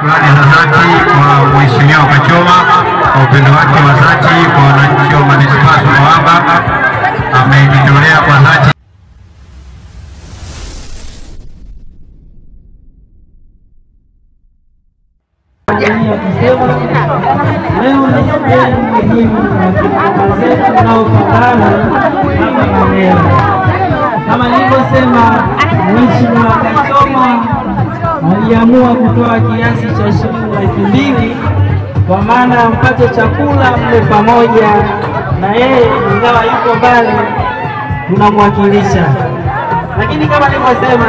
Shukrani za dhati kwa Mheshimiwa Kachoma kwa upendo wake wa dhati kwa wananchi wa manispaa Sumbawanga. Amejitolea kwa dhati. Leo ni siku muhimu tunaopambana kama Mandela. Kama nilivyosema, Mheshimiwa Kachoma aliamua kutoa kiasi cha shilingi 200,000 kwa maana mpate chakula mle pamoja na yeye, ingawa yuko mbali tunamwakilisha. Lakini kama nilivyosema,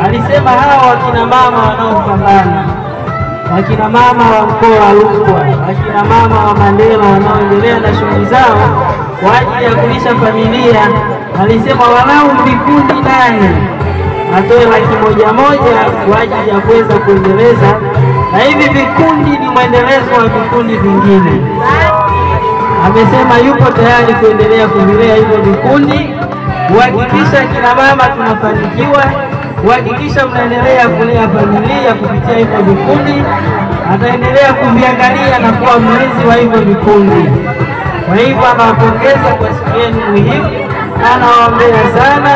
alisema hawa wakina mama wanaopambana, wakina mama wa mkoa wa Rukwa, wakina mama wa Mandela wanaoendelea na shughuli zao kwa ajili ya kulisha familia, alisema walau vikundi 8 atoe 1,100,000 kwa ajili ya kuweza kuendeleza, na hivi vikundi ni mwendelezo wa vikundi vingine. Amesema yupo tayari kuendelea kuvilea hivyo vikundi, kuhakikisha kina mama tunafanikiwa, kuhakikisha mnaendelea kulea familia kupitia hivyo vikundi. Ataendelea kuviangalia na kuwa mlezi wa hivyo vikundi. Kwa hivyo anawapongeza kwa siku yenu muhimu, anawaombea sana.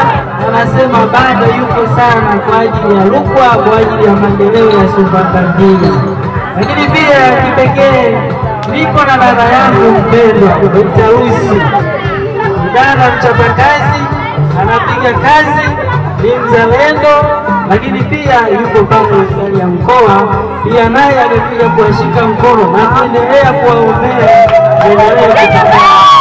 Anasema bado yuko sana kwa ajili ya Rukwa, kwa ajili ya maendeleo ya Sumbawanga mjini. Lakini pia kipekee nipo na dada yangu mpendwa Dr. Lucy, dada mchapakazi, anapiga kazi, ni mzalendo, lakini pia yuko pale hospitali ya mkoa, pia naye amekuja kuwashika mkono na kuendelea kuwaombea endelee kupambana.